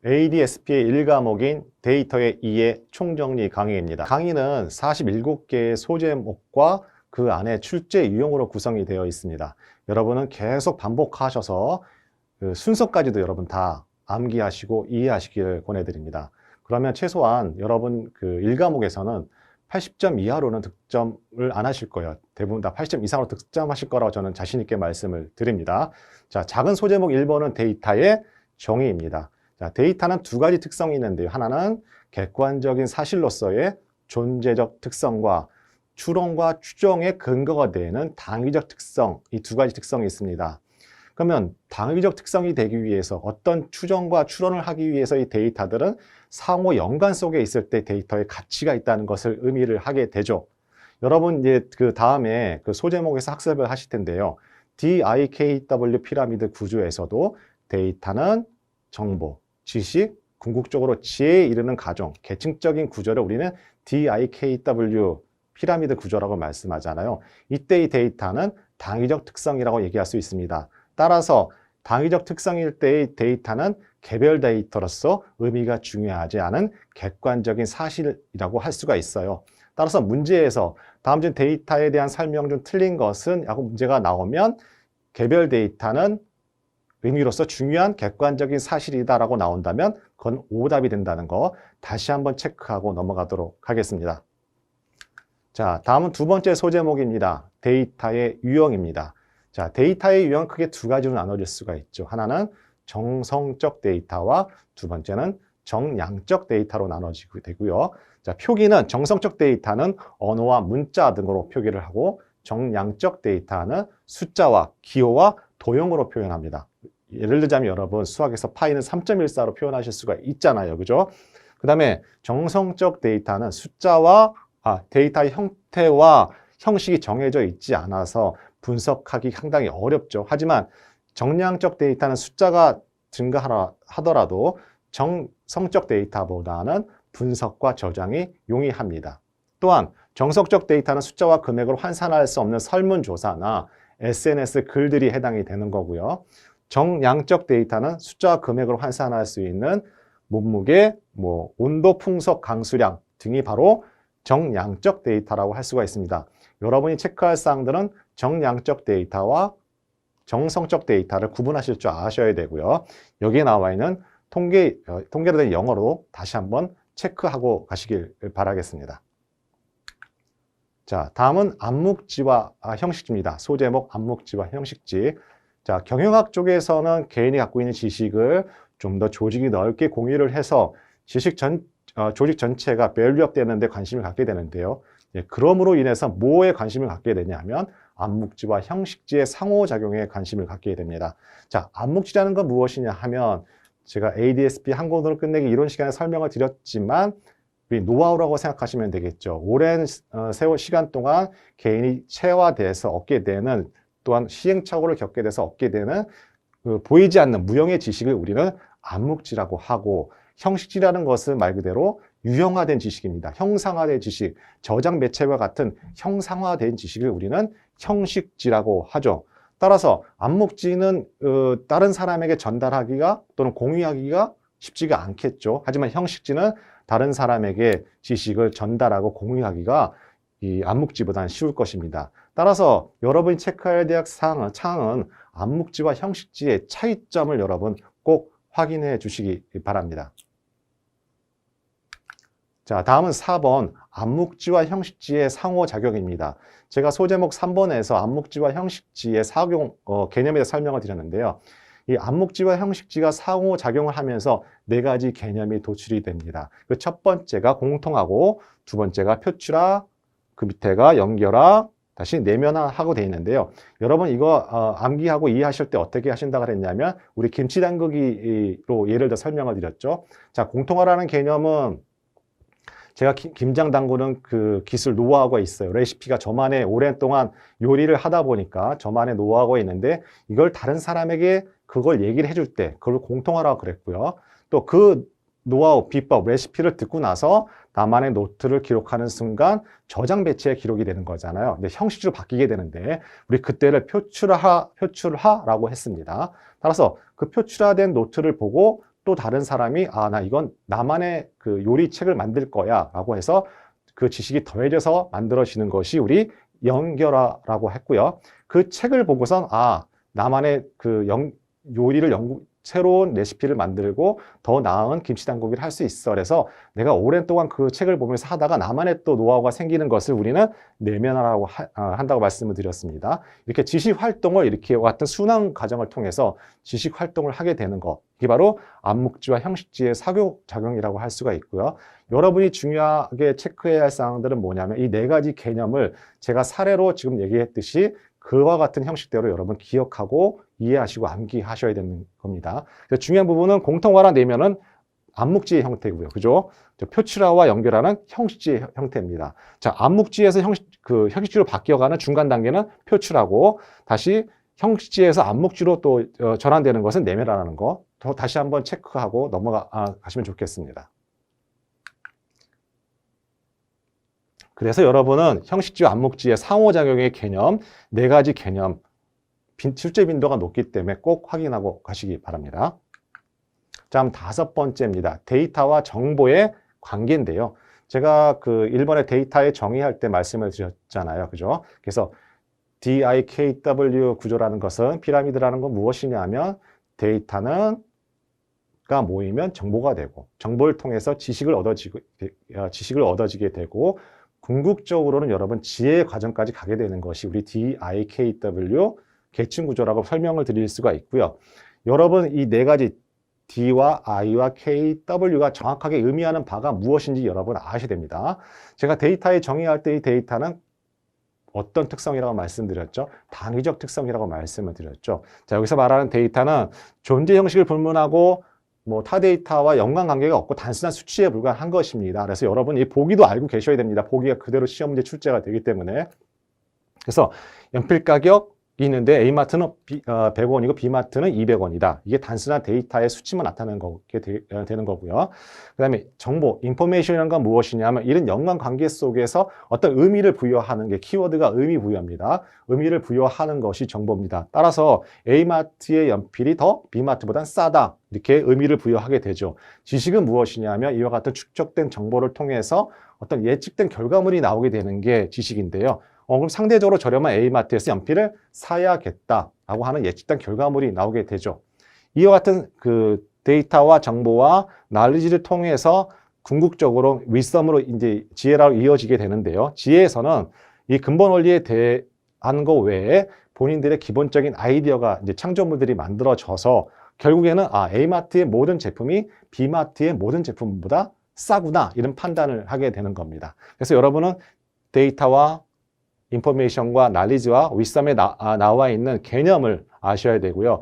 ADSP의 1과목인 데이터의 2의 총정리 강의입니다. 강의는 47개의 소제목과 그 안에 출제 유형으로 구성이 되어 있습니다. 여러분은 계속 반복하셔서 그 순서까지도 여러분 다 암기하시고 이해하시기를 권해드립니다. 그러면 최소한 여러분 그 1과목에서는 80점 이하로는 득점을 안 하실 거예요. 대부분 다 80점 이상으로 득점하실 거라고 저는 자신 있게 말씀을 드립니다. 자, 작은 소제목 1번은 데이터의 정의입니다. 자, 데이터는 두 가지 특성이 있는데요. 하나는 객관적인 사실로서의 존재적 특성과 추론과 추정의 근거가 되는 당위적 특성, 이 두 가지 특성이 있습니다. 그러면 당위적 특성이 되기 위해서 어떤 추정과 추론을 하기 위해서 이 데이터들은 상호 연관 속에 있을 때 데이터의 가치가 있다는 것을 의미를 하게 되죠. 여러분 이제 그 다음에 그 소제목에서 학습을 하실 텐데요. DIKW 피라미드 구조에서도 데이터는 정보, 지식, 궁극적으로 지혜에 이르는 과정, 계층적인 구조를 우리는 DIKW 피라미드 구조라고 말씀하잖아요. 이때 이 데이터는 당위적 특성이라고 얘기할 수 있습니다. 따라서 당위적 특성일 때의 데이터는 개별 데이터로서 의미가 중요하지 않은 객관적인 사실이라고 할 수가 있어요. 따라서 문제에서 다음 중 데이터에 대한 설명 중 틀린 것은 라고 문제가 나오면 개별 데이터는 의미로서 중요한 객관적인 사실이다라고 나온다면 그건 오답이 된다는 거 다시 한번 체크하고 넘어가도록 하겠습니다. 자, 다음은 두 번째 소제목입니다. 데이터의 유형입니다. 자, 데이터의 유형은 크게 두 가지로 나눠질 수가 있죠. 하나는 정성적 데이터와 두 번째는 정량적 데이터로 나눠지게 되고요. 자, 표기는 정성적 데이터는 언어와 문자 등으로 표기를 하고 정량적 데이터는 숫자와 기호와 도형으로 표현합니다. 예를 들자면 여러분 수학에서 파이는 3.14로 표현하실 수가 있잖아요. 그죠? 그 다음에 정성적 데이터는 숫자와 데이터의 형태와 형식이 정해져 있지 않아서 분석하기 상당히 어렵죠. 하지만 정량적 데이터는 숫자가 증가하더라도 정성적 데이터보다는 분석과 저장이 용이합니다. 또한 정성적 데이터는 숫자와 금액을 환산할 수 없는 설문조사나 SNS 글들이 해당이 되는 거고요. 정량적 데이터는 숫자와 금액을 환산할 수 있는 몸무게, 온도, 풍속, 강수량 등이 바로 정량적 데이터라고 할 수가 있습니다. 여러분이 체크할 사항들은 정량적 데이터와 정성적 데이터를 구분하실 줄 아셔야 되고요. 여기에 나와 있는 통계로 된 영어로 다시 한번 체크하고 가시길 바라겠습니다. 자, 다음은 암묵지와 형식지입니다. 소제목 암묵지와 형식지. 자, 경영학 쪽에서는 개인이 갖고 있는 지식을 좀 더 조직이 넓게 공유를 해서 조직 전체가 밸류업 되는 데 관심을 갖게 되는데요. 그럼으로 인해서 뭐에 관심을 갖게 되냐면 암묵지와 형식지의 상호작용에 관심을 갖게 됩니다. 자, 암묵지라는 건 무엇이냐 하면 제가 ADSP 한 권으로 끝내기 이론 시간에 설명을 드렸지만 우리 노하우라고 생각하시면 되겠죠. 오랜 시간 동안 개인이 체화돼서 얻게 되는 또한 시행착오를 겪게 돼서 얻게 되는 보이지 않는 무형의 지식을 우리는 암묵지라고 하고 형식지라는 것은 말 그대로 유형화된 지식입니다. 형상화된 지식, 저장 매체와 같은 형상화된 지식을 우리는 형식지라고 하죠. 따라서 암묵지는 다른 사람에게 전달하기가 또는 공유하기가 쉽지가 않겠죠. 하지만 형식지는 다른 사람에게 지식을 전달하고 공유하기가 이 암묵지보다는 쉬울 것입니다. 따라서 여러분이 체크해야 될 사항은 암묵지와 형식지의 차이점을 여러분 꼭 확인해 주시기 바랍니다. 자, 다음은 4번 암묵지와 형식지의 상호작용입니다. 제가 소제목 3번에서 암묵지와 형식지의 사용 개념에 대해 설명을 드렸는데요. 이 암묵지와 형식지가 상호작용을 하면서 네 가지 개념이 도출이 됩니다. 그 첫 번째가 공통하고 두 번째가 표출화, 그 밑에가 연결화, 다시 내면화하고 되어 있는데요. 여러분 이거 암기하고 이해하실 때 어떻게 하신다고 그랬냐면 우리 김치 담그기로 예를 들어 설명을 드렸죠. 자, 공통화라는 개념은 제가 김장 담그는 그 기술 노하우가 있어요. 레시피가 저만의 오랜 동안 요리를 하다 보니까 저만의 노하우가 있는데 이걸 다른 사람에게 그걸 얘기를 해줄 때 그걸 공통화라고 그랬고요. 또 그 노하우, 비법, 레시피를 듣고 나서 나만의 노트를 기록하는 순간 저장 매체에 기록이 되는 거잖아요. 근데 형식으로 바뀌게 되는데 우리 그때를 표출화라고 했습니다. 따라서 그 표출화된 노트를 보고 또 다른 사람이 나 이건 나만의 그 요리책을 만들 거야 라고 해서 그 지식이 더해져서 만들어지는 것이 우리 연결화라고 했고요. 그 책을 보고선 나만의 그 요리를 새로운 레시피를 만들고 더 나은 김치담그기를 할 수 있어. 그래서 내가 오랜 동안 그 책을 보면서 하다가 나만의 또 노하우가 생기는 것을 우리는 내면화라고 한다고 말씀을 드렸습니다. 이렇게 지식 활동을 이렇게 같은 순환 과정을 통해서 지식 활동을 하게 되는 것, 이게 바로 암묵지와 형식지의 사교작용이라고 할 수가 있고요. 여러분이 중요하게 체크해야 할 사항들은 뭐냐면 이 네 가지 개념을 제가 사례로 지금 얘기했듯이 그와 같은 형식대로 여러분 기억하고 이해하시고 암기하셔야 되는 겁니다. 그래서 중요한 부분은 공통화랑 내면은 암묵지의 형태고요. 그죠? 표출화와 연결하는 형식지의 형태입니다. 자, 암묵지에서 형식지로 바뀌어가는 중간 단계는 표출하고 다시 형식지에서 암묵지로 또 전환되는 것은 내면화라는 거. 다시 한번 체크하고 넘어가시면 좋겠습니다. 그래서 여러분은 형식지와 암묵지의 상호작용의 개념, 네 가지 개념, 출제 빈도가 높기 때문에 꼭 확인하고 가시기 바랍니다. 자, 그럼 5번째입니다. 데이터와 정보의 관계인데요. 제가 그 1번에 데이터의 정의할 때 말씀을 드렸잖아요. 그죠? 그래서 DIKW 구조라는 것은 피라미드라는 건 무엇이냐 하면 데이터가 모이면 정보가 되고 정보를 통해서 지식을 얻어지게 되고 궁극적으로는 여러분 지혜 과정까지 가게 되는 것이 우리 DIKW 계층 구조라고 설명을 드릴 수가 있고요. 여러분 이 네 가지 D와 I와 KW가 정확하게 의미하는 바가 무엇인지 여러분 아셔야 됩니다. 제가 데이터에 정의할 때 이 데이터는 어떤 특성이라고 말씀드렸죠? 당위적 특성이라고 말씀을 드렸죠. 자, 여기서 말하는 데이터는 존재 형식을 불문하고 타 데이터와 연관관계가 없고 단순한 수치에 불과한 것입니다. 그래서 여러분 이 보기도 알고 계셔야 됩니다. 보기가 그대로 시험 문제 출제가 되기 때문에. 그래서 연필 가격이 있는데 A마트는 100원이고 B마트는 200원이다. 이게 단순한 데이터의 수치만 나타내는 게 되는 거고요. 그 다음에 정보, 인포메이션이라는 건 무엇이냐면 이런 연관관계 속에서 어떤 의미를 부여하는 게 키워드가 의미 부여입니다. 의미를 부여하는 것이 정보입니다. 따라서 A마트의 연필이 더 B마트보다 싸다. 이렇게 의미를 부여하게 되죠. 지식은 무엇이냐면 이와 같은 축적된 정보를 통해서 어떤 예측된 결과물이 나오게 되는 게 지식인데요. 그럼 상대적으로 저렴한 A마트에서 연필을 사야겠다라고 하는 예측된 결과물이 나오게 되죠. 이와 같은 그 데이터와 정보와 날리지를 통해서 궁극적으로 윗섬으로 이제 지혜라고 이어지게 되는데요. 지혜에서는 이 근본 원리에 대한 것 외에 본인들의 기본적인 아이디어가 이제 창조물들이 만들어져서 결국에는 A마트의 모든 제품이 B마트의 모든 제품보다 싸구나 이런 판단을 하게 되는 겁니다. 그래서 여러분은 데이터와 인포메이션과 날리지와 윗섬에 나와 있는 개념을 아셔야 되고요.